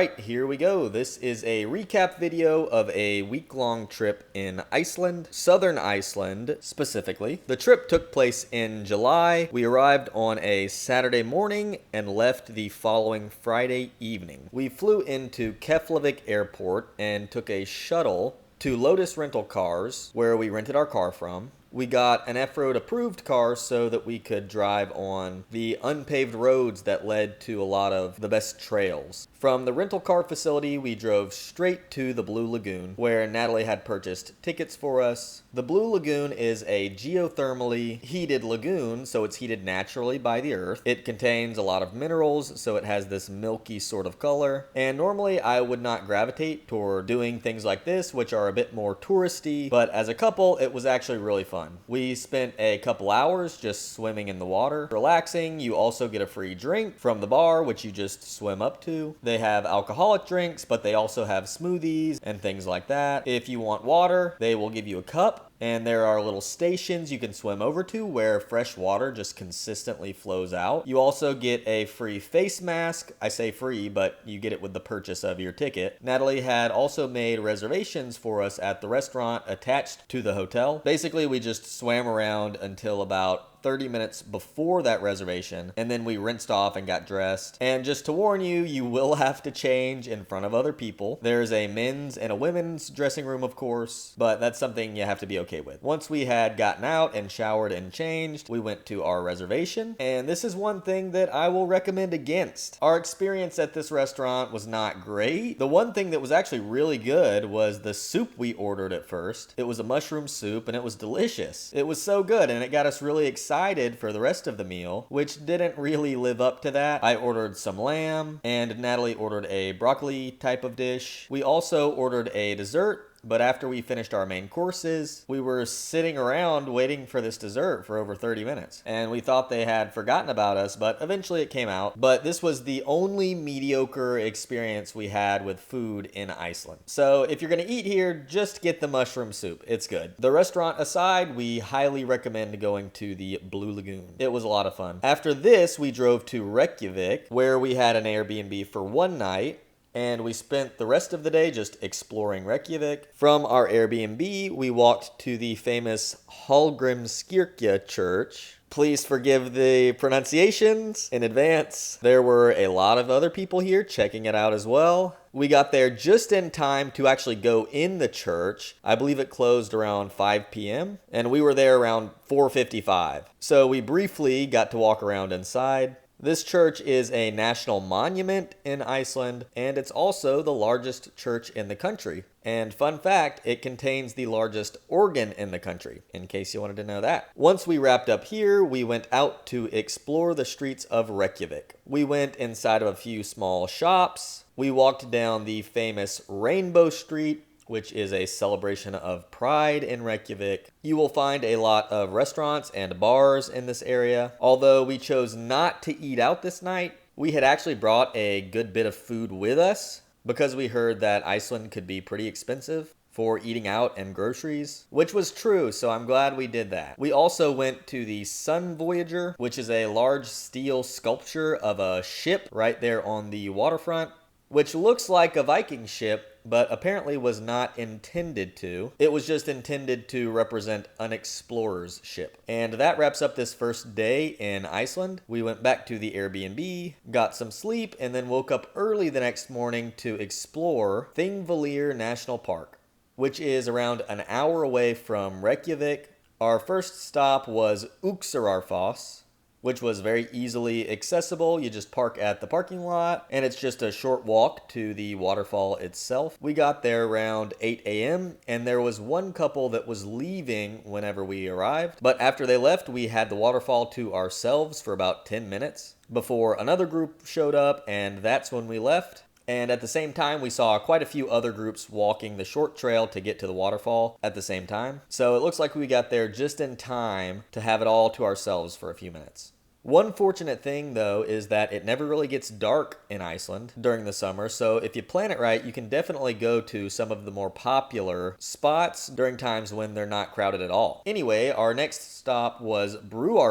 Alright, here we go. This is a recap video of a week-long trip in Iceland, southern Iceland specifically. The trip took place in July. We arrived on a Saturday morning and left the following Friday evening. We flew into Keflavik Airport and took a shuttle to Lotus Rental Cars, where we rented our car from. We got an F-Road approved car so that we could drive on the unpaved roads that led to a lot of the best trails. From the rental car facility, we drove straight to the Blue Lagoon, where Natalie had purchased tickets for us. The Blue Lagoon is a geothermally heated lagoon, so it's heated naturally by the earth. It contains a lot of minerals, so it has this milky sort of color. And normally I would not gravitate toward doing things like this, which are a bit more touristy, but as a couple, it was actually really fun. We spent a couple hours just swimming in the water, relaxing. You also get a free drink from the bar, which you just swim up to. They have alcoholic drinks, but they also have smoothies and things like that. If you want water, they will give you a cup. And there are little stations you can swim over to where fresh water just consistently flows out. You also get a free face mask. I say free, but you get it with the purchase of your ticket. Natalie had also made reservations for us at the restaurant attached to the hotel. Basically, we just swam around until about 30 minutes before that reservation, and then we rinsed off and got dressed. And just to warn you, you will have to change in front of other people. There's a men's and a women's dressing room, of course, but that's something you have to be okay with. Once we had gotten out and showered and changed, we went to our reservation, and this is one thing that I will recommend against. Our experience at this restaurant was not great. The one thing that was actually really good was the soup we ordered at first. It was a mushroom soup, and it was delicious. It was so good, and it got us really excited for the rest of the meal, which didn't really live up to that. I ordered some lamb, and Natalie ordered a broccoli type of dish. We also ordered a dessert, but after we finished our main courses, we were sitting around waiting for this dessert for over 30 minutes. And we thought they had forgotten about us, but eventually it came out. But this was the only mediocre experience we had with food in Iceland. So if you're gonna eat here, just get the mushroom soup. It's good. The restaurant aside, we highly recommend going to the Blue Lagoon. It was a lot of fun. After this, we drove to Reykjavik, where we had an Airbnb for one night. And we spent the rest of the day just exploring Reykjavik. From our Airbnb, we walked to the famous Hallgrímskirkja church. Please forgive the pronunciations in advance. There were a lot of other people here checking it out as well. We got there just in time to actually go in the church. I believe it closed around 5 p.m. and we were there around 4:55. So we briefly got to walk around inside. This church is a national monument in Iceland, and it's also the largest church in the country. And fun fact, it contains the largest organ in the country, in case you wanted to know that. Once we wrapped up here, we went out to explore the streets of Reykjavik. We went inside of a few small shops. We walked down the famous Rainbow Street, which is a celebration of pride in Reykjavik. You will find a lot of restaurants and bars in this area. Although we chose not to eat out this night, we had actually brought a good bit of food with us because we heard that Iceland could be pretty expensive for eating out and groceries, which was true, so I'm glad we did that. We also went to the Sun Voyager, which is a large steel sculpture of a ship right there on the waterfront, which looks like a Viking ship, but apparently was not intended to. It was just intended to represent an explorer's ship. And that wraps up this first day in Iceland. We went back to the Airbnb, got some sleep, and then woke up early the next morning to explore Thingvellir National Park, which is around an hour away from Reykjavik. Our first stop was Uxararfoss, which was very easily accessible. You just park at the parking lot, and it's just a short walk to the waterfall itself. We got there around 8 a.m., and there was one couple that was leaving whenever we arrived. But after they left, we had the waterfall to ourselves for about 10 minutes before another group showed up, and that's when we left. And at the same time, we saw quite a few other groups walking the short trail to get to the waterfall at the same time. So it looks like we got there just in time to have it all to ourselves for a few minutes. One fortunate thing, though, is that it never really gets dark in Iceland during the summer, so if you plan it right, you can definitely go to some of the more popular spots during times when they're not crowded at all. Anyway, our next stop was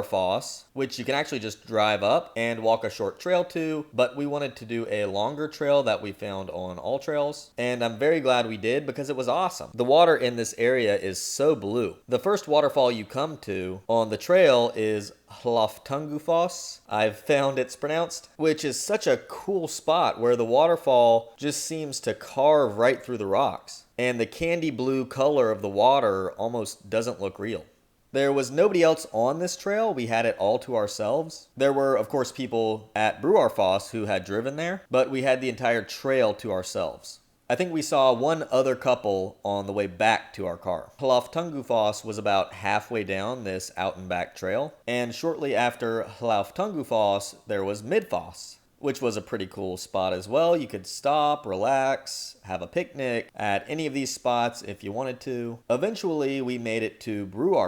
Foss, which you can actually just drive up and walk a short trail to, but we wanted to do a longer trail that we found on All Trails, and I'm very glad we did because it was awesome. The water in this area is so blue. The first waterfall you come to on the trail is Foss, I've found it's pronounced, which is such a cool spot where the waterfall just seems to carve right through the rocks, and the candy blue color of the water almost doesn't look real. There was nobody else on this trail. We had it all to ourselves. There were, of course, people at Foss who had driven there, but we had the entire trail to ourselves. I think we saw one other couple on the way back to our car. Foss was about halfway down this out and back trail, and shortly after Foss, there was Midfoss, which was a pretty cool spot as well. You could stop, relax, have a picnic at any of these spots if you wanted to. Eventually, we made it to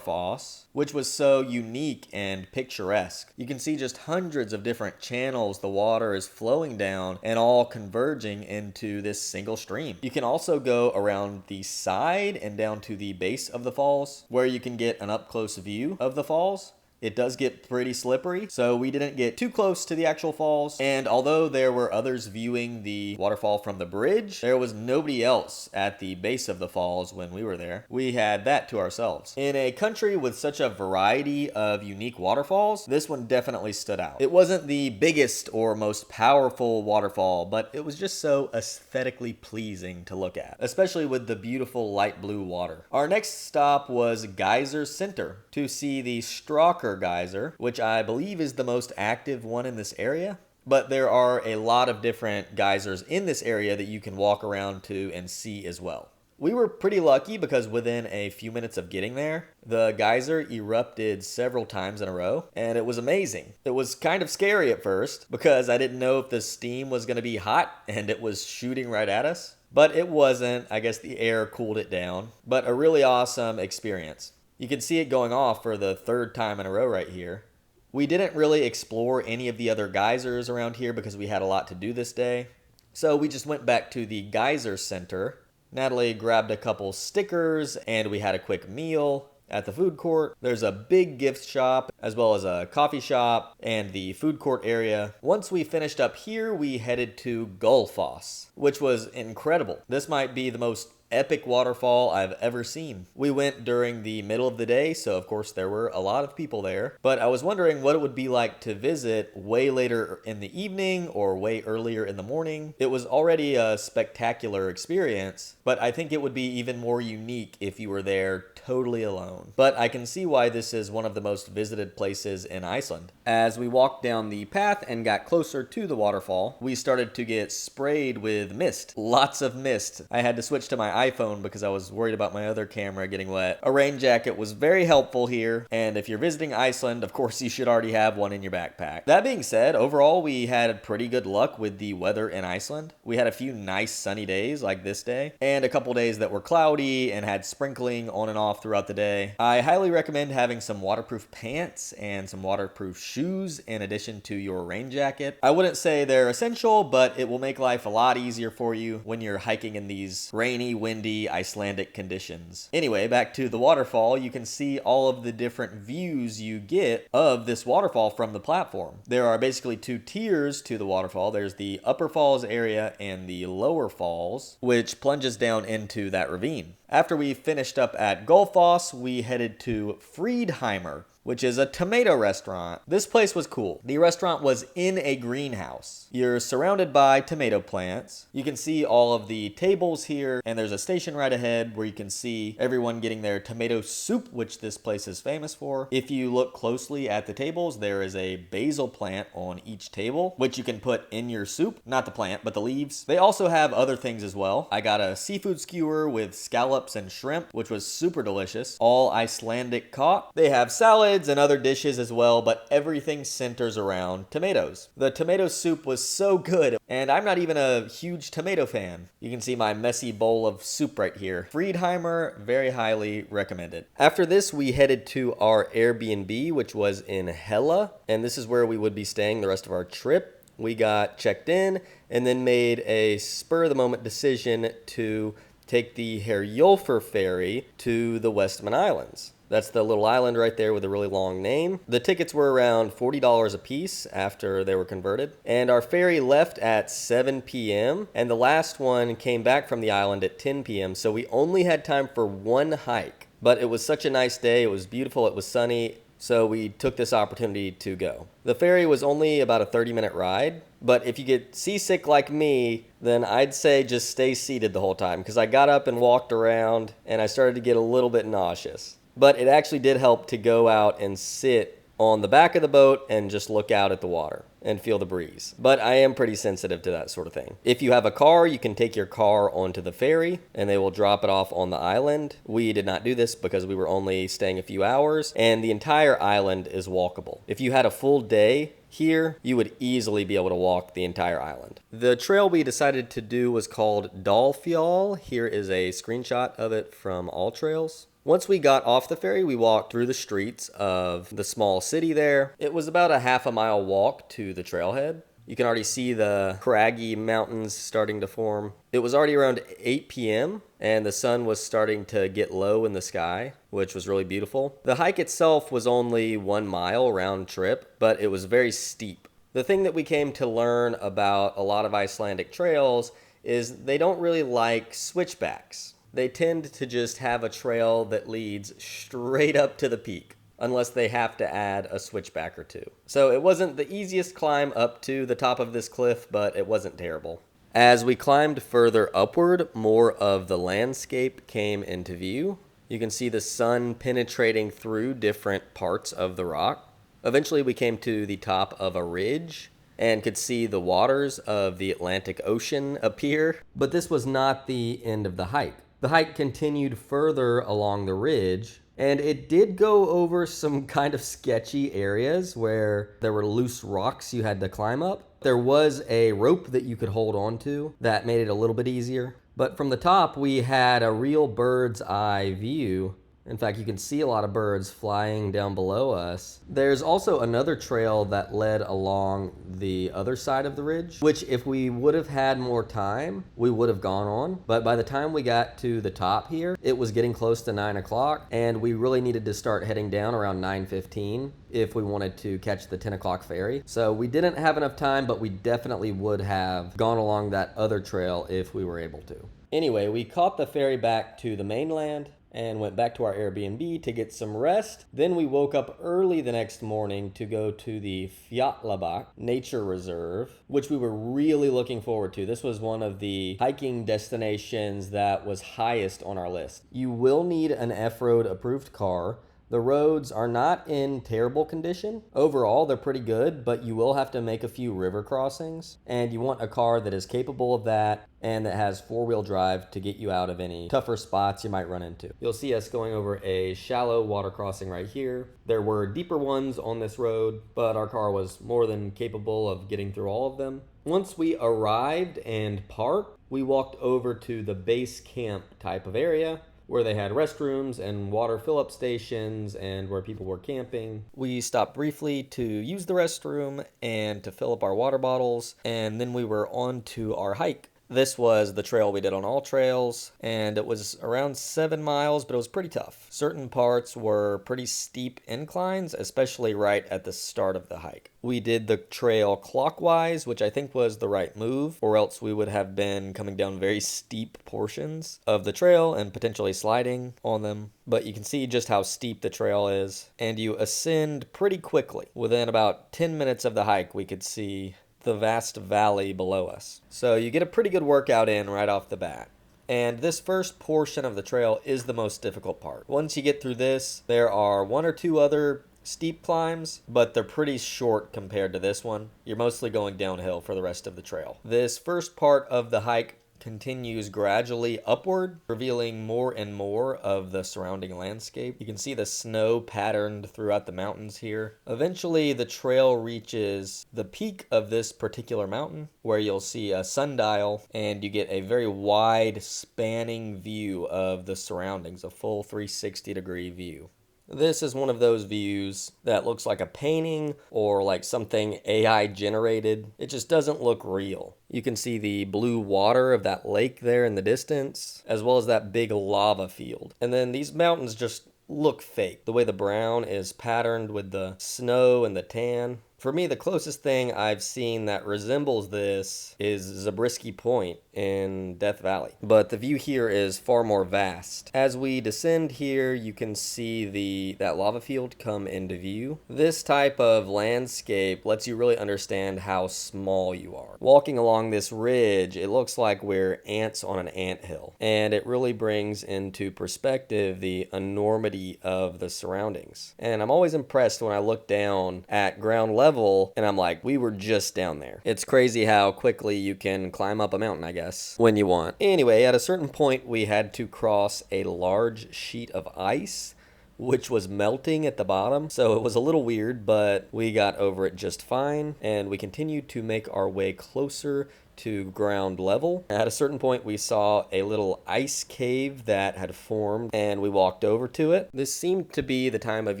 Foss, which was so unique and picturesque. You can see just hundreds of different channels the water is flowing down and all converging into this single stream. You can also go around the side and down to the base of the falls, where you can get an up-close view of the falls. It does get pretty slippery, so we didn't get too close to the actual falls. And although there were others viewing the waterfall from the bridge, there was nobody else at the base of the falls when we were there. We had that to ourselves. In a country with such a variety of unique waterfalls, this one definitely stood out. It wasn't the biggest or most powerful waterfall, but it was just so aesthetically pleasing to look at, especially with the beautiful light blue water. Our next stop was Geyser Center to see the Strocker geyser, which I believe is the most active one in this area. But there are a lot of different geysers in this area that you can walk around to and see as well. We were pretty lucky because within a few minutes of getting there, the geyser erupted several times in a row, and it was amazing. It was kind of scary at first because I didn't know if the steam was going to be hot and it was shooting right at us. But it wasn't. I guess the air cooled it down. But a really awesome experience. You can see it going off for the third time in a row right here. We didn't really explore any of the other geysers around here because we had a lot to do this day. So we just went back to the geyser center. Natalie grabbed a couple stickers and we had a quick meal at the food court. There's a big gift shop as well as a coffee shop and the food court area. Once we finished up here, we headed to Gullfoss, which was incredible. This might be the most epic waterfall I've ever seen. We went during the middle of the day, so of course there were a lot of people there, but I was wondering what it would be like to visit way later in the evening or way earlier in the morning. It was already a spectacular experience, but I think it would be even more unique if you were there totally alone. But I can see why this is one of the most visited places in Iceland. As we walked down the path and got closer to the waterfall, we started to get sprayed with mist. Lots of mist. I had to switch to my iPhone because I was worried about my other camera getting wet. A rain jacket was very helpful here, and if you're visiting Iceland, of course you should already have one in your backpack. That being said, overall we had pretty good luck with the weather in Iceland. We had a few nice sunny days like this day, and a couple days that were cloudy and had sprinkling on and off throughout the day. I highly recommend having some waterproof pants and some waterproof shoes in addition to your rain jacket. I wouldn't say they're essential, but it will make life a lot easier for you when you're hiking in these rainy, windy Icelandic conditions. Anyway, back to the waterfall, you can see all of the different views you get of this waterfall from the platform. There are basically two tiers to the waterfall. There's the upper falls area and the lower falls, which plunges down into that ravine. After we finished up at Gullfoss, we headed to Friedheimer, which is a tomato restaurant. This place was cool. The restaurant was in a greenhouse. You're surrounded by tomato plants. You can see all of the tables here, and there's a station right ahead where you can see everyone getting their tomato soup, which this place is famous for. If you look closely at the tables, there is a basil plant on each table, which you can put in your soup. Not the plant, but the leaves. They also have other things as well. I got a seafood skewer with scallops and shrimp, which was super delicious. All Icelandic caught. They have salads, salads and other dishes as well, but everything centers around tomatoes. The tomato soup was so good, and I'm not even a huge tomato fan. You can see my messy bowl of soup right here. Friedheimer, very highly recommended. After this, we headed to our Airbnb, which was in Hella, and this is where we would be staying the rest of our trip. We got checked in and then made a spur-of-the-moment decision to take the Herjolfur ferry to the Westman Islands. That's the little island right there with a really long name. The tickets were around $40 a piece after they were converted. And our ferry left at 7 p.m. and the last one came back from the island at 10 p.m. So we only had time for one hike. But it was such a nice day. It was beautiful. It was sunny. So we took this opportunity to go. The ferry was only about a 30-minute ride. But if you get seasick like me, then I'd say just stay seated the whole time, because I got up and walked around and I started to get a little bit nauseous. But it actually did help to go out and sit on the back of the boat and just look out at the water and feel the breeze. But I am pretty sensitive to that sort of thing. If you have a car, you can take your car onto the ferry and they will drop it off on the island. We did not do this because we were only staying a few hours, and the entire island is walkable. If you had a full day here, you would easily be able to walk the entire island. The trail we decided to do was called Dalfjall. Here is a screenshot of it from All Trails. Once we got off the ferry, we walked through the streets of the small city there. It was about a half-a-mile walk to the trailhead. You can already see the craggy mountains starting to form. It was already around 8 p.m. and the sun was starting to get low in the sky, which was really beautiful. The hike itself was only 1 mile round trip, but it was very steep. The thing that we came to learn about a lot of Icelandic trails is they don't really like switchbacks. They tend to just have a trail that leads straight up to the peak, unless they have to add a switchback or two. So it wasn't the easiest climb up to the top of this cliff, but it wasn't terrible. As we climbed further upward, more of the landscape came into view. You can see the sun penetrating through different parts of the rock. Eventually we came to the top of a ridge and could see the waters of the Atlantic Ocean appear. But this was not the end of the hike. The hike continued further along the ridge, and it did go over some kind of sketchy areas where there were loose rocks you had to climb up. There was a rope that you could hold on to that made it a little bit easier. But from the top, we had a real bird's eye view. In fact, you can see a lot of birds flying down below us. There's also another trail that led along the other side of the ridge, which if we would have had more time, we would have gone on. But by the time we got to the top here, it was getting close to 9 o'clock, and we really needed to start heading down around 9:15 if we wanted to catch the 10 o'clock ferry. So we didn't have enough time, but we definitely would have gone along that other trail if we were able to. Anyway, we caught the ferry back to the mainland and went back to our Airbnb to get some rest. Then we woke up early the next morning to go to the Fjallabak Nature Reserve, which we were really looking forward to. This was one of the hiking destinations that was highest on our list. You will need an F-Road approved car. The roads are not in terrible condition. Overall, they're pretty good, but you will have to make a few river crossings, and you want a car that is capable of that and that has four-wheel drive to get you out of any tougher spots you might run into. You'll see us going over a shallow water crossing right here. There were deeper ones on this road, but our car was more than capable of getting through all of them. Once we arrived and parked, we walked over to the base camp type of area, where they had restrooms and water fill-up stations and where people were camping. We stopped briefly to use the restroom and to fill up our water bottles, and then we were on to our hike. This was the trail we did on All Trails, and it was around 7 miles, but it was pretty tough. Certain parts were pretty steep inclines, especially right at the start of the hike. We did the trail clockwise, which I think was the right move, or else we would have been coming down very steep portions of the trail and potentially sliding on them. But you can see just how steep the trail is, and you ascend pretty quickly. Within about 10 minutes of the hike, we could see the vast valley below us. So you get a pretty good workout in right off the bat. And this first portion of the trail is the most difficult part. Once you get through this, there are 1 or 2 other steep climbs, but they're pretty short compared to this one. You're mostly going downhill for the rest of the trail. This first part of the hike continues gradually upward, revealing more and more of the surrounding landscape. You can see the snow patterned throughout the mountains here. Eventually, the trail reaches the peak of this particular mountain, where you'll see a sundial, and you get a very wide, spanning view of the surroundings, a full 360-degree view. This is one of those views that looks like a painting or like something AI generated. It just doesn't look real. You can see the blue water of that lake there in the distance, as well as that big lava field. And then these mountains just look fake. The way the brown is patterned with the snow and the tan. For me, the closest thing I've seen that resembles this is Zabriskie Point in Death Valley. But the view here is far more vast. As we descend here, you can see that lava field come into view. This type of landscape lets you really understand how small you are. Walking along this ridge, it looks like we're ants on an anthill. And it really brings into perspective the enormity of the surroundings. And I'm always impressed when I look down at ground level and I'm like, we were just down there. It's crazy how quickly you can climb up a mountain, I guess, when you want. Anyway, at a certain point, we had to cross a large sheet of ice, which was melting at the bottom. So it was a little weird, but we got over it just fine. And we continued to make our way closer to ground level. At a certain point, we saw a little ice cave that had formed, and we walked over to it. This seemed to be the time of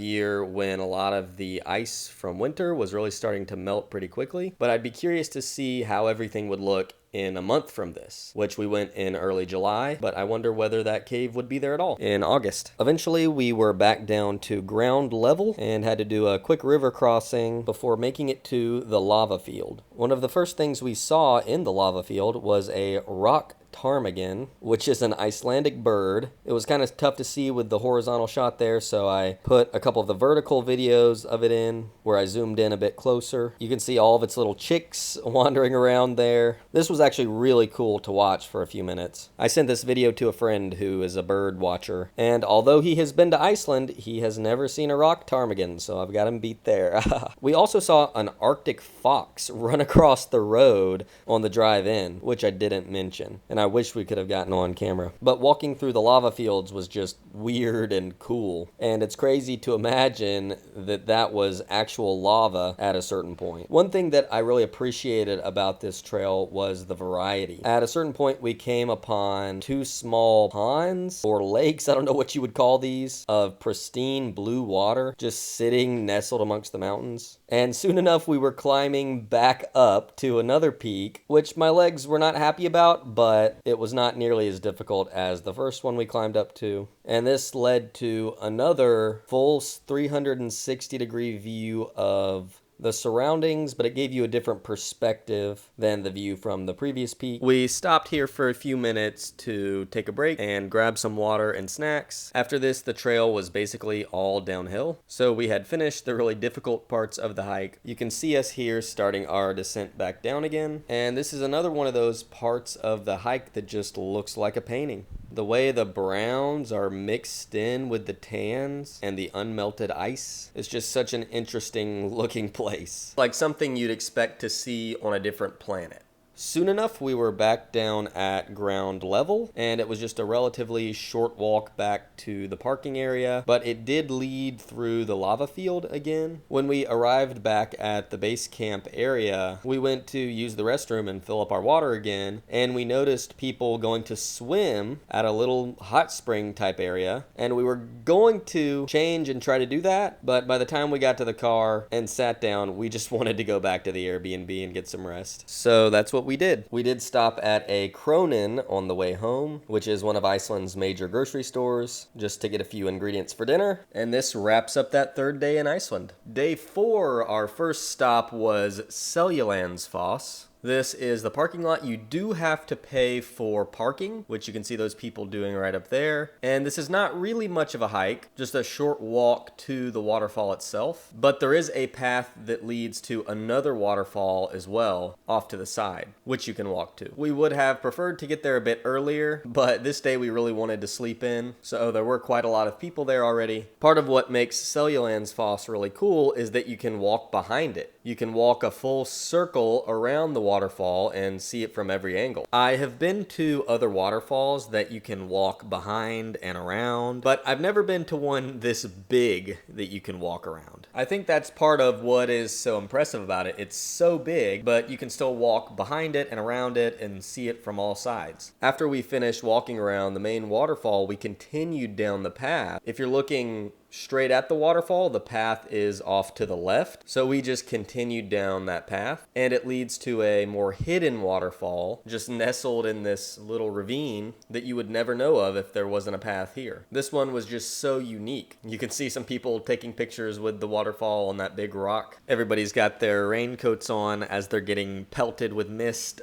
year when a lot of the ice from winter was really starting to melt pretty quickly, but I'd be curious to see how everything would look in a month from this, which we went in early July, but I wonder whether that cave would be there at all in August. Eventually, we were back down to ground level and had to do a quick river crossing before making it to the lava field. One of the first things we saw in the lava field was a rock ptarmigan, which is an Icelandic bird. It was kind of tough to see with the horizontal shot there, so I put a couple of the vertical videos of it in where I zoomed in a bit closer. You can see all of its little chicks wandering around there. This was actually really cool to watch for a few minutes. I sent this video to a friend who is a bird watcher, and although he has been to Iceland, he has never seen a rock ptarmigan, so I've got him beat there. We also saw an Arctic fox run across the road on the drive in, which I didn't mention, and I wish we could have gotten on camera. But walking through the lava fields was just weird and cool, and it's crazy to imagine that that was actual lava at a certain point. One thing that I really appreciated about this trail was the variety. At a certain point, we came upon two small ponds or lakes, I don't know what you would call these, of pristine blue water just sitting nestled amongst the mountains. And soon enough, we were climbing back up to another peak, which my legs were not happy about, but it was not nearly as difficult as the first one we climbed up to. And this led to another full 360-degree view of the surroundings, but it gave you a different perspective than the view from the previous peak. We stopped here for a few minutes to take a break and grab some water and snacks. After this, the trail was basically all downhill, so we had finished the really difficult parts of the hike. You can see us here starting our descent back down again, and this is another one of those parts of the hike that just looks like a painting. The way the browns are mixed in with the tans and the unmelted ice is just such an interesting looking place. Like something you'd expect to see on a different planet. Soon enough, we were back down at ground level, and it was just a relatively short walk back to the parking area, but it did lead through the lava field again. When we arrived back at the base camp area, we went to use the restroom and fill up our water again, and we noticed people going to swim at a little hot spring type area, and we were going to change and try to do that, but by the time we got to the car and sat down, we just wanted to go back to the Airbnb and get some rest. So that's what we did. We did stop at a Kronin on the way home, which is one of Iceland's major grocery stores, just to get a few ingredients for dinner. And this wraps up that third day in Iceland. Day 4, our first stop was Seljalandsfoss. This is the parking lot. You do have to pay for parking, which you can see those people doing right up there. And this is not really much of a hike, just a short walk to the waterfall itself. But there is a path that leads to another waterfall as well, off to the side, which you can walk to. We would have preferred to get there a bit earlier, but this day we really wanted to sleep in, so there were quite a lot of people there already. Part of what makes Seljalandsfoss really cool is that you can walk behind it. You can walk a full circle around the waterfall and see it from every angle. I have been to other waterfalls that you can walk behind and around, but I've never been to one this big that you can walk around. I think that's part of what is so impressive about it. It's so big, but you can still walk behind it and around it and see it from all sides. After we finished walking around the main waterfall, we continued down the path. If you're looking straight at the waterfall, the path is off to the left. So we just continued down that path, and it leads to a more hidden waterfall just nestled in this little ravine that you would never know of if there wasn't a path here. This one was just so unique. You can see some people taking pictures with the waterfall on that big rock. Everybody's got their raincoats on as they're getting pelted with mist.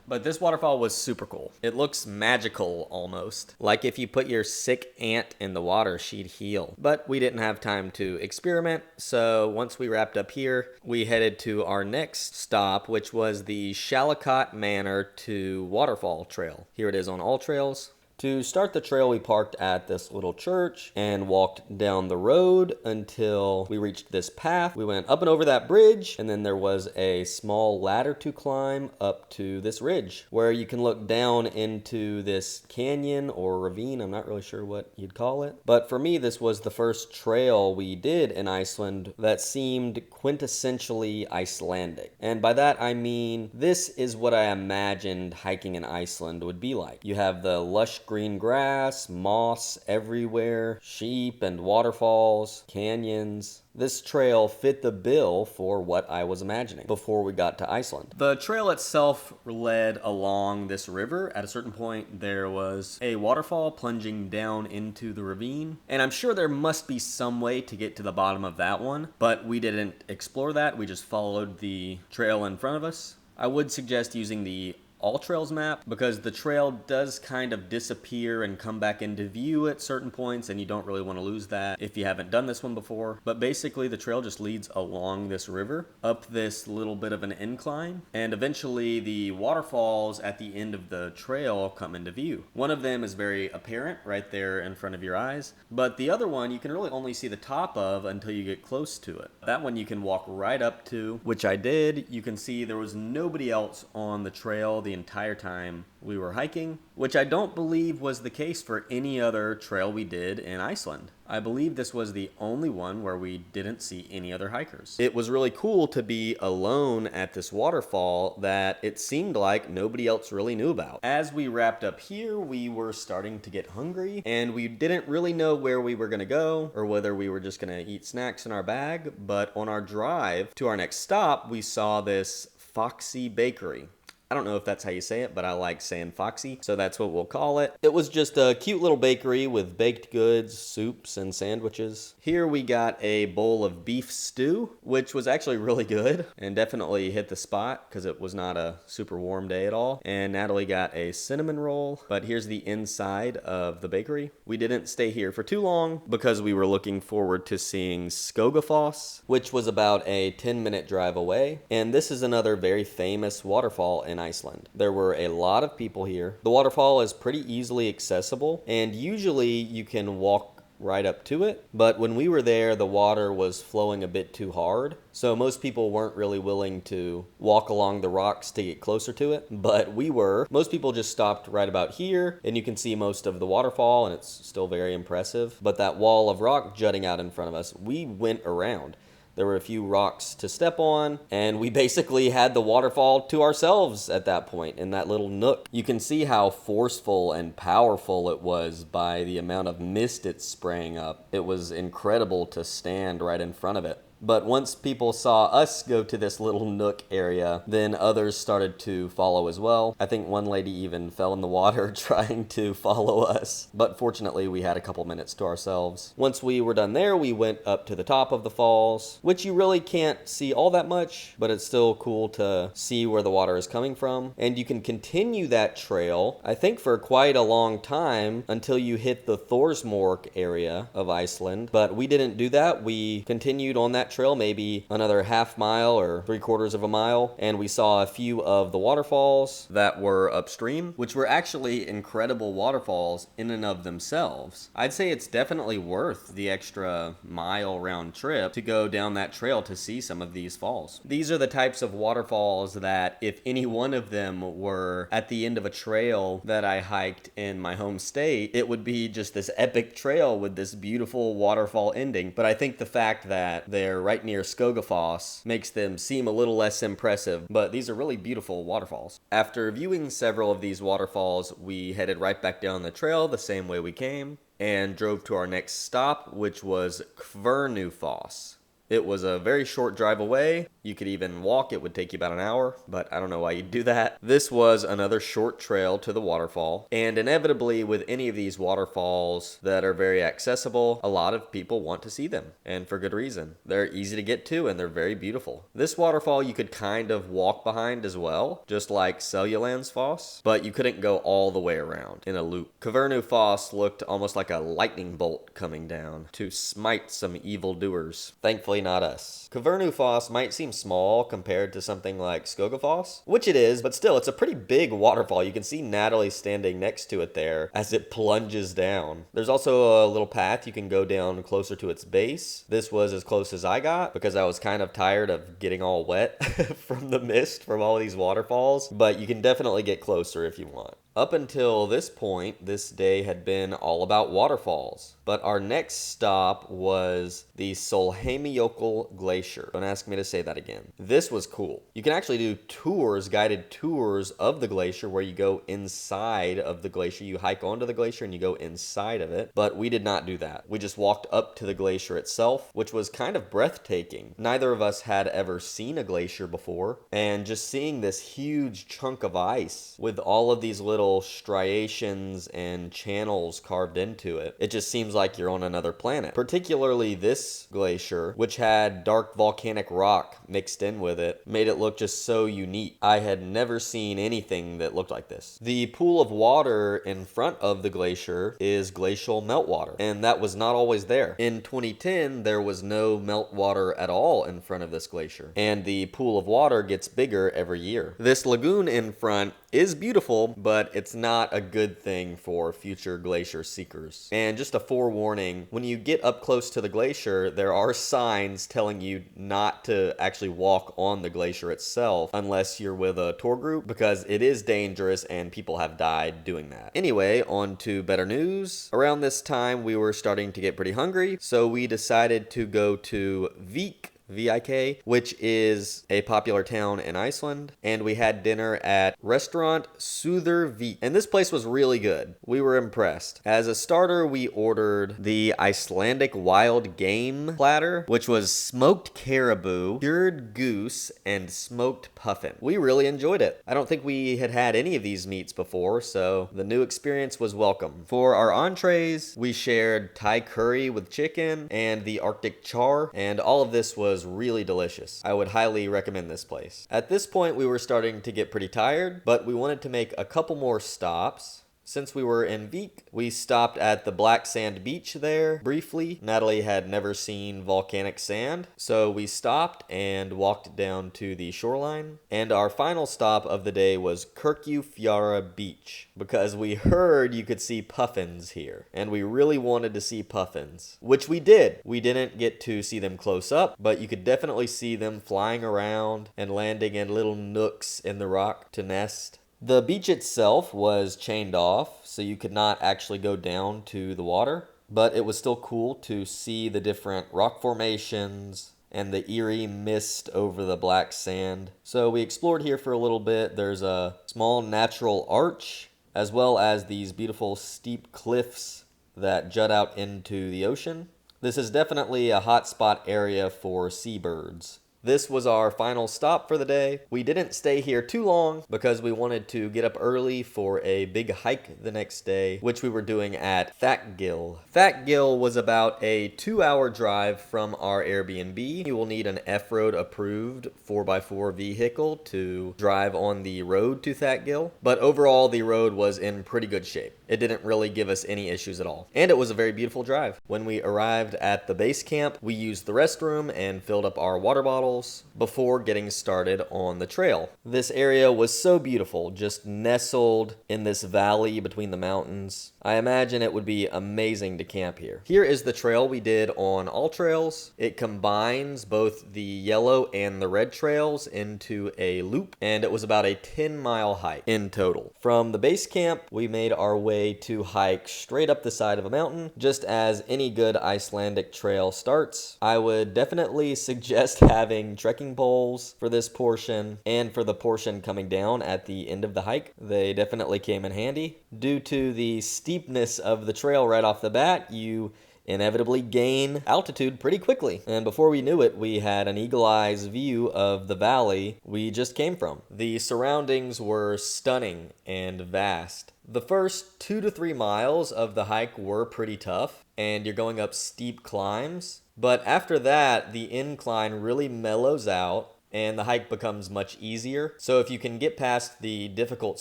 But this waterfall was super cool. It looks magical almost. Like if you put your sick aunt in the water, she'd heal. But we didn't have time to experiment, so once we wrapped up here, we headed to our next stop, which was the Shalakot Manor to Waterfall Trail. Here it is on All Trails. To start the trail, we parked at this little church and walked down the road until we reached this path. We went up and over that bridge, and then there was a small ladder to climb up to this ridge where you can look down into this canyon or ravine. I'm not really sure what you'd call it. But for me, this was the first trail we did in Iceland that seemed quintessentially Icelandic. And by that, I mean, this is what I imagined hiking in Iceland would be like. You have the lush green grass, moss everywhere, sheep and waterfalls, canyons. This trail fit the bill for what I was imagining before we got to Iceland. The trail itself led along this river. At a certain point, there was a waterfall plunging down into the ravine. And I'm sure there must be some way to get to the bottom of that one, but we didn't explore that. We just followed the trail in front of us. I would suggest using the All Trails map because the trail does kind of disappear and come back into view at certain points, and you don't really want to lose that if you haven't done this one before. But basically the trail just leads along this river up this little bit of an incline, and eventually the waterfalls at the end of the trail come into view. One of them is very apparent right there in front of your eyes, but the other one you can really only see the top of until you get close to it. That one you can walk right up to, which I did. You can see there was nobody else on the trail the entire time we were hiking, which I don't believe was the case for any other trail we did in Iceland. I believe this was the only one where we didn't see any other hikers. It was really cool to be alone at this waterfall that it seemed like nobody else really knew about. As we wrapped up here, we were starting to get hungry, and we didn't really know where we were gonna go or whether we were just gonna eat snacks in our bag, but on our drive to our next stop, we saw this Foxy Bakery. I don't know if that's how you say it, but I like saying Foxy, so that's what we'll call it. It was just a cute little bakery with baked goods, soups, and sandwiches. Here we got a bowl of beef stew, which was actually really good and definitely hit the spot because it was not a super warm day at all. And Natalie got a cinnamon roll, but here's the inside of the bakery. We didn't stay here for too long because we were looking forward to seeing Skogafoss, which was about a 10-minute drive away. And this is another very famous waterfall in Iceland. There were a lot of people here. The waterfall is pretty easily accessible, and usually you can walk right up to it, but when we were there, the water was flowing a bit too hard, so most people weren't really willing to walk along the rocks to get closer to it, but we were. Most people just stopped right about here, and you can see most of the waterfall, and it's still very impressive, but that wall of rock jutting out in front of us, we went around. There were a few rocks to step on, and we basically had the waterfall to ourselves at that point in that little nook. You can see how forceful and powerful it was by the amount of mist it sprang up. It was incredible to stand right in front of it. But once people saw us go to this little nook area, then others started to follow as well. I think one lady even fell in the water trying to follow us. But fortunately, we had a couple minutes to ourselves. Once we were done there, we went up to the top of the falls, which you really can't see all that much, but it's still cool to see where the water is coming from. And you can continue that trail, I think for quite a long time, until you hit the Thorsmork area of Iceland. But we didn't do that. We continued on that that trail, maybe another half mile or 3/4 of a mile, and we saw a few of the waterfalls that were upstream, which were actually incredible waterfalls in and of themselves. I'd say it's definitely worth the extra mile round trip to go down that trail to see some of these falls. These are the types of waterfalls that if any one of them were at the end of a trail that I hiked in my home state, it would be just this epic trail with this beautiful waterfall ending. But I think the fact that they're right near Skogafoss makes them seem a little less impressive, but these are really beautiful waterfalls. After viewing several of these waterfalls, we headed right back down the trail the same way we came and drove to our next stop, which was Gullfoss. It was a very short drive away. You could even walk. It would take you about an hour, but I don't know why you'd do that. This was another short trail to the waterfall, and inevitably with any of these waterfalls that are very accessible, a lot of people want to see them, and for good reason. They're easy to get to and they're very beautiful. This waterfall you could kind of walk behind as well, just like Seljalandsfoss, but you couldn't go all the way around in a loop. Gullfoss looked almost like a lightning bolt coming down to smite some evildoers. Thankfully not us. Gullfoss might seem small compared to something like Skogafoss, which it is, but still, it's a pretty big waterfall. You can see Natalie standing next to it there as it plunges down. There's also a little path you can go down closer to its base. This was as close as I got because I was kind of tired of getting all wet from the mist from all these waterfalls, but you can definitely get closer if you want. Up until this point, this day had been all about waterfalls, but our next stop was the Seljalandsfoss glacier. Don't ask me to say that again. This was cool. You can actually do tours, guided tours of the glacier where you go inside of the glacier. You hike onto the glacier and you go inside of it, but we did not do that. We just walked up to the glacier itself, which was kind of breathtaking. Neither of us had ever seen a glacier before, and just seeing this huge chunk of ice with all of these little striations and channels carved into it, it just seems like you're on another planet. Particularly this glacier, which had dark volcanic rock mixed in with it, made it look just so unique. I had never seen anything that looked like this. The pool of water in front of the glacier is glacial meltwater, and that was not always there. In 2010, there was no meltwater at all in front of this glacier, and the pool of water gets bigger every year. This lagoon in front is beautiful, but it's not a good thing for future glacier seekers. And just a forewarning, when you get up close to the glacier, there are signs telling you not to actually walk on the glacier itself unless you're with a tour group, because it is dangerous and people have died doing that. Anyway, on to better news. Around this time, we were starting to get pretty hungry, so we decided to go to Vik, VIK, which is a popular town in Iceland, and we had dinner at restaurant Suðurvík, and this place was really good. We were impressed. As a starter, we ordered the Icelandic wild game platter, which was smoked caribou, cured goose, and smoked puffin. We really enjoyed it. I don't think we had had any of these meats before, so the new experience was welcome. For our entrees, we shared Thai curry with chicken and the Arctic char, and all of this was really delicious. I would highly recommend this place. At this point, we were starting to get pretty tired, but we wanted to make a couple more stops. Since we were in Vik, we stopped at the black sand beach there briefly. Natalie had never seen volcanic sand, so we stopped and walked down to the shoreline. And our final stop of the day was Kirkjufjara Beach, because we heard you could see puffins here, and we really wanted to see puffins, which we did. We didn't get to see them close up, but you could definitely see them flying around and landing in little nooks in the rock to nest. The beach itself was chained off, so you could not actually go down to the water, but it was still cool to see the different rock formations and the eerie mist over the black sand. So we explored here for a little bit. There's a small natural arch, as well as these beautiful steep cliffs that jut out into the ocean. This is definitely a hotspot area for seabirds. This was our final stop for the day. We didn't stay here too long because we wanted to get up early for a big hike the next day, which we were doing at Thakgil. Thakgil was about a 2-hour drive from our Airbnb. You will need an F-road approved 4x4 vehicle to drive on the road to Thakgil, but overall the road was in pretty good shape. It didn't really give us any issues at all, and it was a very beautiful drive. When we arrived at the base camp, we used the restroom and filled up our water bottles before getting started on the trail. This area was so beautiful, just nestled in this valley between the mountains. I imagine it would be amazing to camp here. Here is the trail we did on All Trails. It combines both the yellow and the red trails into a loop, and it was about a 10-mile hike in total. From the base camp, we made our way to hike straight up the side of a mountain, just as any good Icelandic trail starts. I would definitely suggest having trekking poles for this portion and for the portion coming down at the end of the hike. They definitely came in handy. Due to the steepness of the trail right off the bat, you inevitably gain altitude pretty quickly. And before we knew it, we had an eagle-eyes view of the valley we just came from. The surroundings were stunning and vast. The first 2 to 3 miles of the hike were pretty tough, and you're going up steep climbs. But after that, the incline really mellows out and the hike becomes much easier. So if you can get past the difficult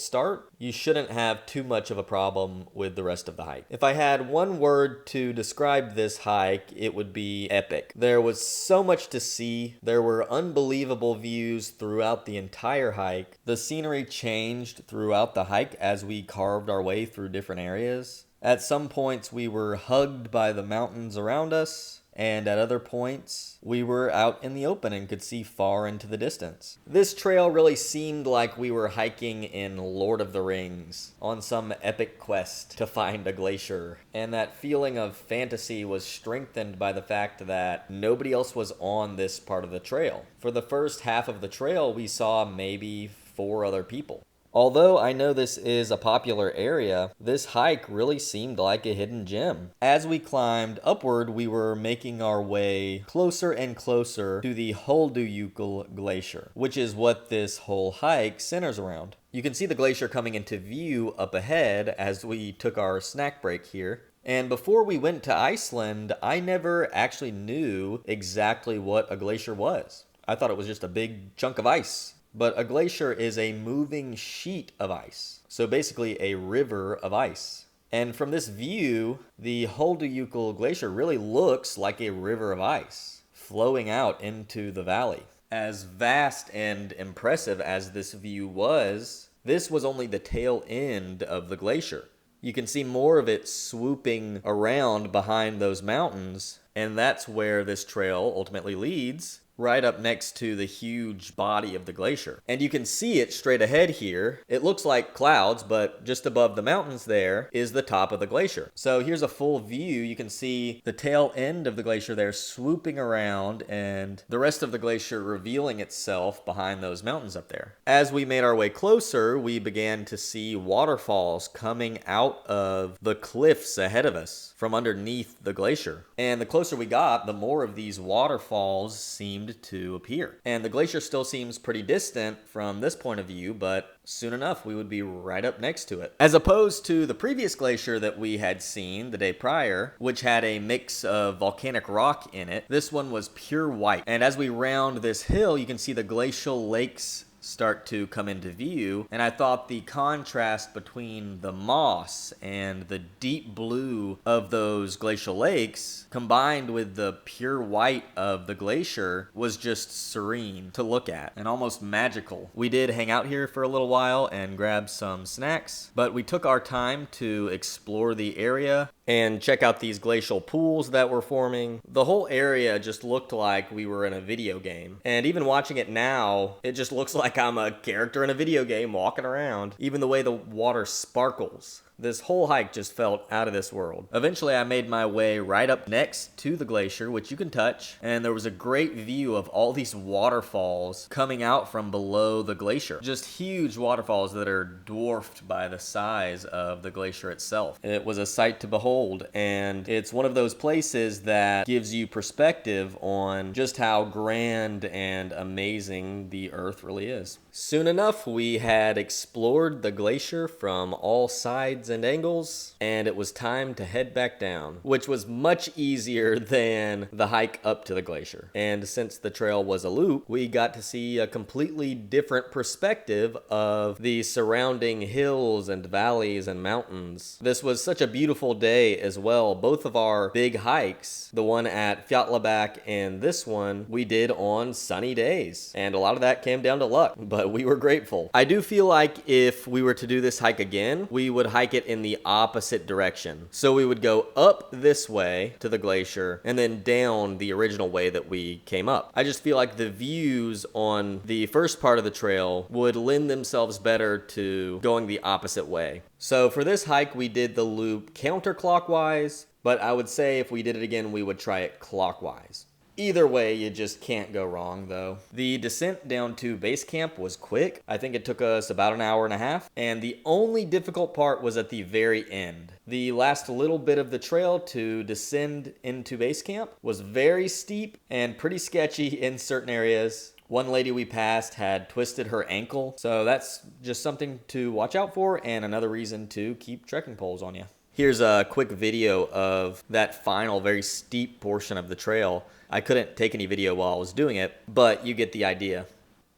start, you shouldn't have too much of a problem with the rest of the hike. If I had one word to describe this hike, it would be epic. There was so much to see. There were unbelievable views throughout the entire hike. The scenery changed throughout the hike as we carved our way through different areas. At some points, we were hugged by the mountains around us. And at other points, we were out in the open and could see far into the distance. This trail really seemed like we were hiking in Lord of the Rings, on some epic quest to find a glacier. And that feeling of fantasy was strengthened by the fact that nobody else was on this part of the trail. For the first half of the trail, we saw maybe 4 other people. Although I know this is a popular area, this hike really seemed like a hidden gem. As we climbed upward, we were making our way closer and closer to the Nauthusagil glacier, which is what this whole hike centers around. You can see the glacier coming into view up ahead as we took our snack break here. And before we went to Iceland, I never actually knew exactly what a glacier was. I thought it was just a big chunk of ice. But a glacier is a moving sheet of ice. So basically a river of ice. And from this view, the Nauthusagil glacier really looks like a river of ice flowing out into the valley. As vast and impressive as this view was, this was only the tail end of the glacier. You can see more of it swooping around behind those mountains, and that's where this trail ultimately leads, right up next to the huge body of the glacier. And you can see it straight ahead here. It looks like clouds, but just above the mountains there is the top of the glacier. So here's a full view. You can see the tail end of the glacier there swooping around and the rest of the glacier revealing itself behind those mountains up there. As we made our way closer, we began to see waterfalls coming out of the cliffs ahead of us from underneath the glacier. And the closer we got, the more of these waterfalls seemed to appear. And the glacier still seems pretty distant from this point of view, but soon enough we would be right up next to it. As opposed to the previous glacier that we had seen the day prior, which had a mix of volcanic rock in it, this one was pure white. And as we round this hill, you can see the glacial lakes start to come into view, and I thought the contrast between the moss and the deep blue of those glacial lakes combined with the pure white of the glacier was just serene to look at and almost magical. We did hang out here for a little while and grab some snacks, but we took our time to explore the area and check out these glacial pools that were forming. The whole area just looked like we were in a video game. And even watching it now, it just looks like like I'm a character in a video game walking around. Even the way the water sparkles. This whole hike just felt out of this world. Eventually, I made my way right up next to the glacier, which you can touch, and there was a great view of all these waterfalls coming out from below the glacier. Just huge waterfalls that are dwarfed by the size of the glacier itself. It was a sight to behold, and it's one of those places that gives you perspective on just how grand and amazing the Earth really is. Soon enough, we had explored the glacier from all sides and angles, and it was time to head back down, which was much easier than the hike up to the glacier. And since the trail was a loop, we got to see a completely different perspective of the surrounding hills and valleys and mountains. This was such a beautiful day as well. Both of our big hikes, the one at Fjallabak and this one, we did on sunny days. And a lot of that came down to luck, but we were grateful. I do feel like if we were to do this hike again, we would hike it in the opposite direction. So we would go up this way to the glacier and then down the original way that we came up. I just feel like the views on the first part of the trail would lend themselves better to going the opposite way. So for this hike, we did the loop counterclockwise, but I would say if we did it again, we would try it clockwise. Either way, you just can't go wrong, though. The descent down to base camp was quick. I think it took us about an hour and a half, and the only difficult part was at the very end. The last little bit of the trail to descend into base camp was very steep and pretty sketchy in certain areas. One lady we passed had twisted her ankle, so that's just something to watch out for and another reason to keep trekking poles on you. Here's a quick video of that final, very steep portion of the trail. I couldn't take any video while I was doing it, but you get the idea.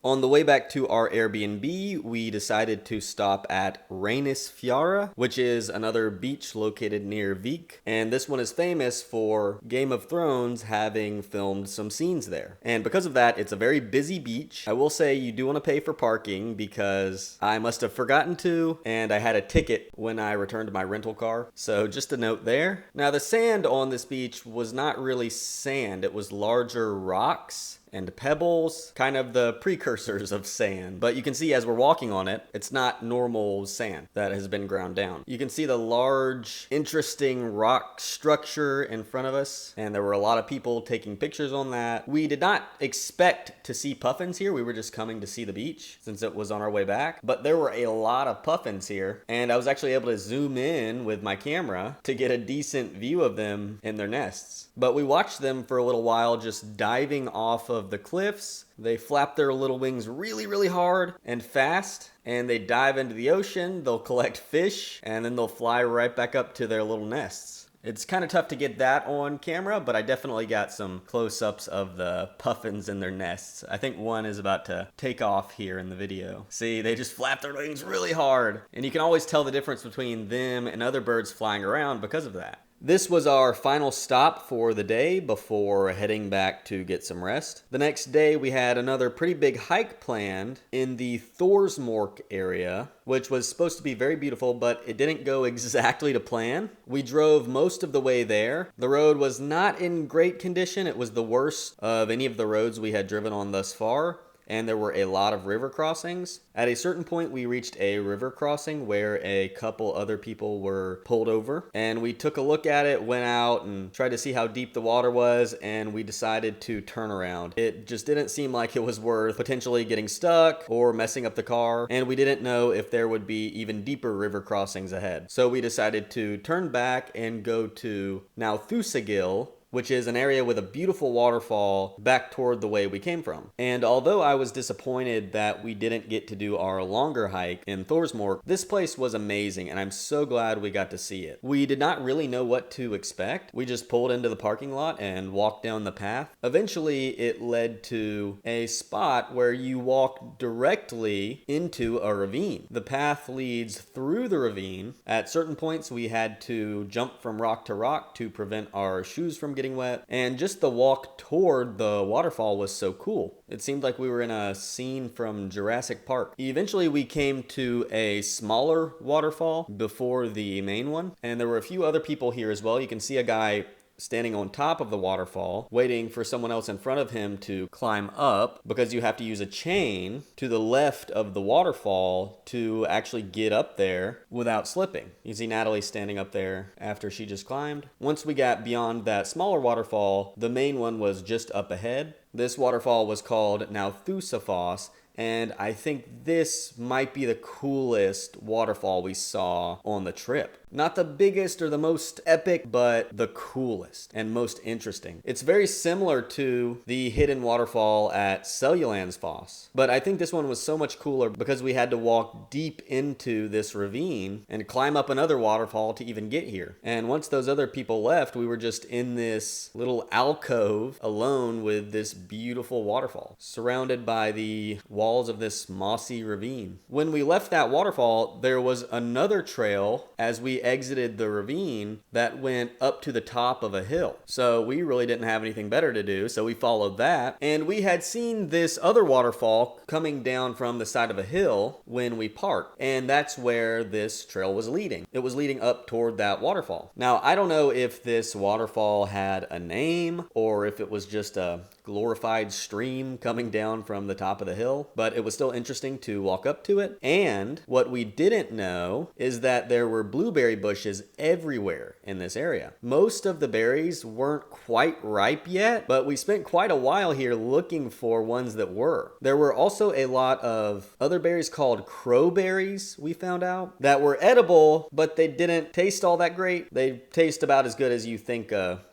On the way back to our Airbnb, we decided to stop at Reynisfjara, which is another beach located near Vik. And this one is famous for Game of Thrones having filmed some scenes there. And because of that, it's a very busy beach. I will say you do want to pay for parking because I must have forgotten to, and I had a ticket when I returned my rental car. So just a note there. Now the sand on this beach was not really sand, it was larger rocks and pebbles, kind of the precursors of sand. But you can see as we're walking on it, it's not normal sand that has been ground down. You can see the large, interesting rock structure in front of us, and there were a lot of people taking pictures on that. We did not expect to see puffins here. We were just coming to see the beach since it was on our way back. But there were a lot of puffins here, and I was actually able to zoom in with my camera to get a decent view of them in their nests. But we watched them for a little while just diving off of the cliffs. They flap their little wings really, really hard and fast, and they dive into the ocean. They'll collect fish, and then they'll fly right back up to their little nests. It's kind of tough to get that on camera, but I definitely got some close-ups of the puffins in their nests. I think one is about to take off here in the video. See, they just flap their wings really hard, and you can always tell the difference between them and other birds flying around because of that. This was our final stop for the day before heading back to get some rest. The next day we had another pretty big hike planned in the Thorsmork area, which was supposed to be very beautiful, but it didn't go exactly to plan. We drove most of the way there. The road was not in great condition. It was the worst of any of the roads we had driven on thus far, and there were a lot of river crossings. At a certain point, we reached a river crossing where a couple other people were pulled over, and we took a look at it, went out and tried to see how deep the water was, and we decided to turn around. It just didn't seem like it was worth potentially getting stuck or messing up the car, and we didn't know if there would be even deeper river crossings ahead. So we decided to turn back and go to Nauthusagil, which is an area with a beautiful waterfall back toward the way we came from. And although I was disappointed that we didn't get to do our longer hike in Thorsmork, this place was amazing, and I'm so glad we got to see it. We did not really know what to expect. We just pulled into the parking lot and walked down the path. Eventually, it led to a spot where you walk directly into a ravine. The path leads through the ravine. At certain points, we had to jump from rock to rock to prevent our shoes from getting wet, and just the walk toward the waterfall was so cool. It seemed like we were in a scene from Jurassic Park. Eventually we came to a smaller waterfall before the main one, and there were a few other people here as well. You can see a guy standing on top of the waterfall, waiting for someone else in front of him to climb up, because you have to use a chain to the left of the waterfall to actually get up there without slipping. You see Natalie standing up there after she just climbed. Once we got beyond that smaller waterfall, the main one was just up ahead. This waterfall was called Nauthusagil, and I think this might be the coolest waterfall we saw on the trip. Not the biggest or the most epic, but the coolest and most interesting. It's very similar to the hidden waterfall at Seljalandsfoss, but I think this one was so much cooler because we had to walk deep into this ravine and climb up another waterfall to even get here. And once those other people left, we were just in this little alcove alone with this beautiful waterfall, surrounded by the walls of this mossy ravine. When we left that waterfall, there was another trail as we exited the ravine that went up to the top of a hill. So we really didn't have anything better to do, so we followed that. And we had seen this other waterfall coming down from the side of a hill when we parked. And that's where this trail was leading. It was leading up toward that waterfall. Now, I don't know if this waterfall had a name or if it was just a glorified stream coming down from the top of the hill, but it was still interesting to walk up to it. And what we didn't know is that there were blueberry bushes everywhere in this area. Most of the berries weren't quite ripe yet, but we spent quite a while here looking for ones that were. There were also a lot of other berries called crowberries, we found out, that were edible, but they didn't taste all that great. They taste about as good as you think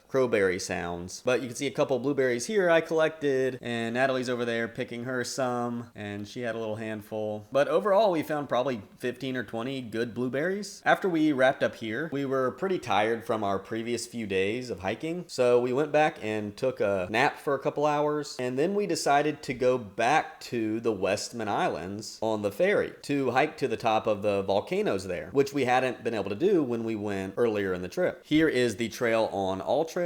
crowberry sounds. But you can see a couple blueberries here I collected, and Natalie's over there picking her some, and she had a little handful. But overall, we found probably 15 or 20 good blueberries. After we wrapped up here, we were pretty tired from our previous few days of hiking, so we went back and took a nap for a couple hours, and then we decided to go back to the Westman Islands on the ferry to hike to the top of the volcanoes there, which we hadn't been able to do when we went earlier in the trip. Here is the trail on all trails.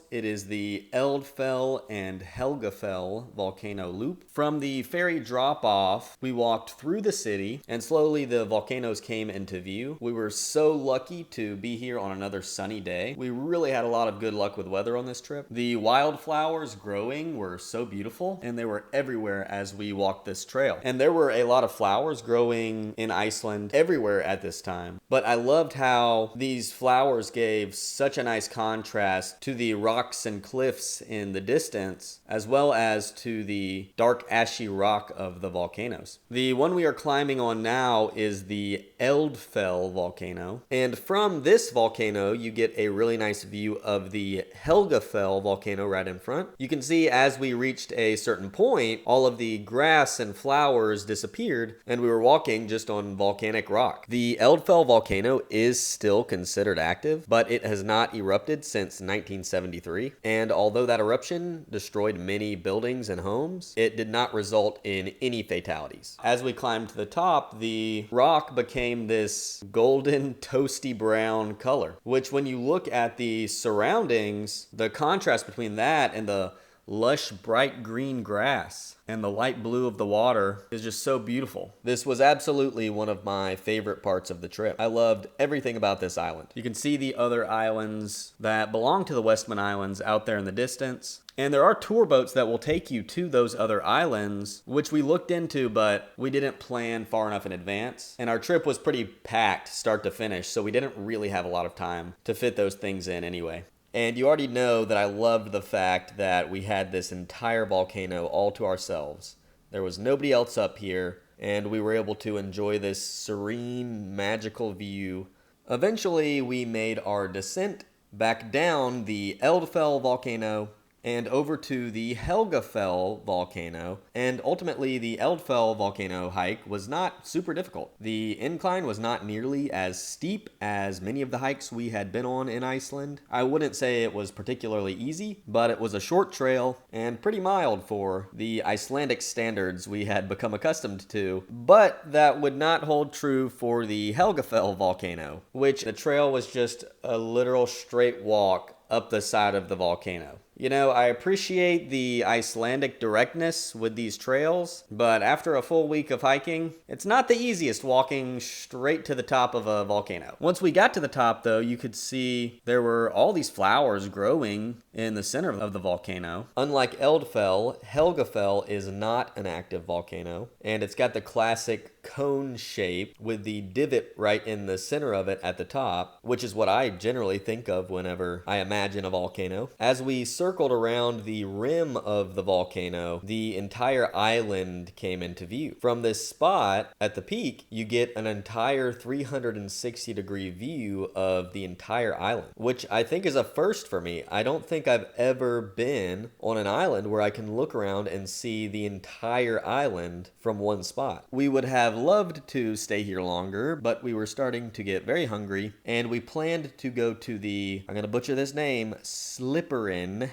It is the Eldfell and Helgafell volcano loop. From the ferry drop off, we walked through the city and slowly the volcanoes came into view. We were so lucky to be here on another sunny day. We really had a lot of good luck with weather on this trip. The wildflowers growing were so beautiful, and they were everywhere as we walked this trail. And there were a lot of flowers growing in Iceland everywhere at this time. But I loved how these flowers gave such a nice contrast to the rocks and cliffs in the distance, as well as to the dark ashy rock of the volcanoes. The one we are climbing on now is the Eldfell volcano, and from this volcano you get a really nice view of the Helgafell volcano right in front. You can see as we reached a certain point, all of the grass and flowers disappeared, and we were walking just on volcanic rock. The Eldfell volcano is still considered active, but it has not erupted since 1973, and although that eruption destroyed many buildings and homes, it did not result in any fatalities. As we climbed to the top, the rock became this golden toasty brown color, which when you look at the surroundings, the contrast between that and the lush bright green grass and the light blue of the water is just so beautiful. This was absolutely one of my favorite parts of the trip. I loved everything about this island. You can see the other islands that belong to the Westman Islands out there in the distance. And there are tour boats that will take you to those other islands, which we looked into, but we didn't plan far enough in advance. And our trip was pretty packed start to finish, so we didn't really have a lot of time to fit those things in anyway. And you already know that I loved the fact that we had this entire volcano all to ourselves. There was nobody else up here, and we were able to enjoy this serene, magical view. Eventually, we made our descent back down the Eldfell volcano and over to the Helgafell volcano, and ultimately the Eldfell volcano hike was not super difficult. The incline was not nearly as steep as many of the hikes we had been on in Iceland. I wouldn't say it was particularly easy, but it was a short trail and pretty mild for the Icelandic standards we had become accustomed to, but that would not hold true for the Helgafell volcano, which the trail was just a literal straight walk up the side of the volcano. You know, I appreciate the Icelandic directness with these trails, but after a full week of hiking, it's not the easiest walking straight to the top of a volcano. Once we got to the top, though, you could see there were all these flowers growing in the center of the volcano. Unlike Eldfell, Helgafell is not an active volcano, and it's got the classic cone shape with the divot right in the center of it at the top, which is what I generally think of whenever I imagine a volcano. As we circled around the rim of the volcano, the entire island came into view. From this spot at the peak, you get an entire 360-degree view of the entire island, which I think is a first for me. I don't think I've ever been on an island where I can look around and see the entire island from one spot. We would have loved to stay here longer, but we were starting to get very hungry, and we planned to go to the, I'm going to butcher this name, Slipperin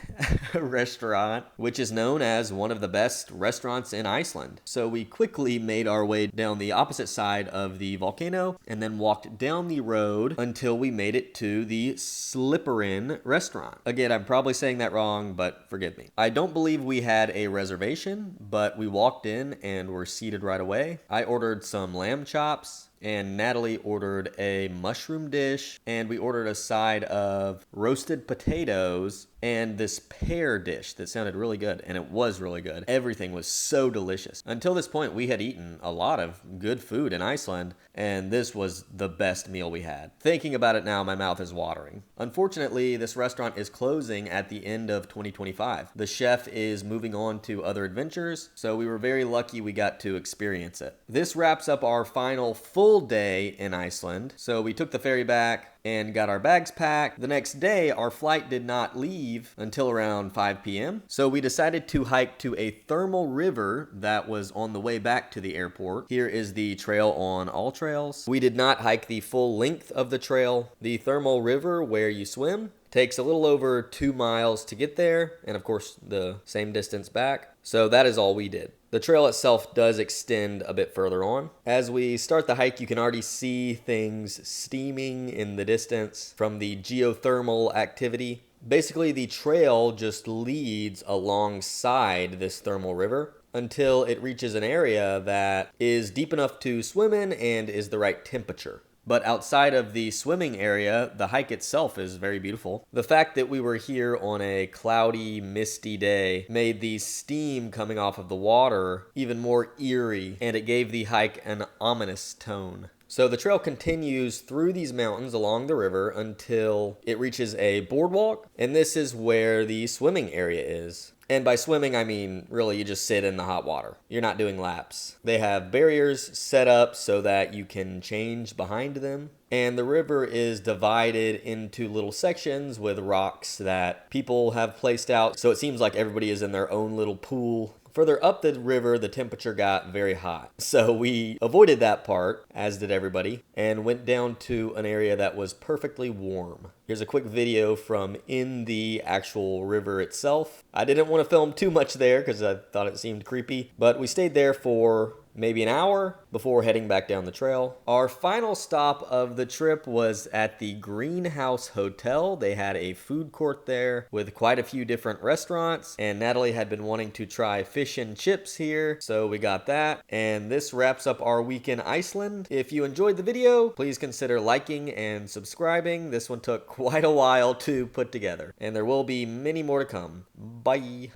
restaurant, which is known as one of the best restaurants in Iceland. So we quickly made our way down the opposite side of the volcano and then walked down the road until we made it to the Slipperin restaurant. Again, I'm probably saying that wrong, but forgive me. I don't believe we had a reservation, but we walked in and were seated right away. I ordered some lamb chops, and Natalie ordered a mushroom dish, and we ordered a side of roasted potatoes and this pear dish that sounded really good, and it was really good. Everything was so delicious. Until this point, we had eaten a lot of good food in Iceland, and this was the best meal we had. Thinking about it now, my mouth is watering. Unfortunately, this restaurant is closing at the end of 2025. The chef is moving on to other adventures, so we were very lucky we got to experience it. This wraps up our final full day in Iceland. So we took the ferry back and got our bags packed. The next day, our flight did not leave until around 5 p.m. So we decided to hike to a thermal river that was on the way back to the airport. Here is the trail on All Trails. We did not hike the full length of the trail. The thermal river where you swim takes a little over 2 miles to get there, and of course the same distance back. So that is all we did. The trail itself does extend a bit further on. As we start the hike, you can already see things steaming in the distance from the geothermal activity. Basically, the trail just leads alongside this thermal river until it reaches an area that is deep enough to swim in and is the right temperature. But outside of the swimming area, the hike itself is very beautiful. The fact that we were here on a cloudy, misty day made the steam coming off of the water even more eerie, and it gave the hike an ominous tone. So the trail continues through these mountains along the river until it reaches a boardwalk, and this is where the swimming area is. And by swimming, I mean, really, you just sit in the hot water. You're not doing laps. They have barriers set up so that you can change behind them. And the river is divided into little sections with rocks that people have placed out. So it seems like everybody is in their own little pool. Further up the river, the temperature got very hot. So we avoided that part, as did everybody, and went down to an area that was perfectly warm. Here's a quick video from in the actual river itself. I didn't want to film too much there because I thought it seemed creepy, but we stayed there for maybe an hour before heading back down the trail. Our final stop of the trip was at the Greenhouse Hotel. They had a food court there with quite a few different restaurants, and Natalie had been wanting to try fish and chips here, so we got that. And this wraps up our week in Iceland. If you enjoyed the video, please consider liking and subscribing. This one took quite a while to put together, and there will be many more to come. Bye!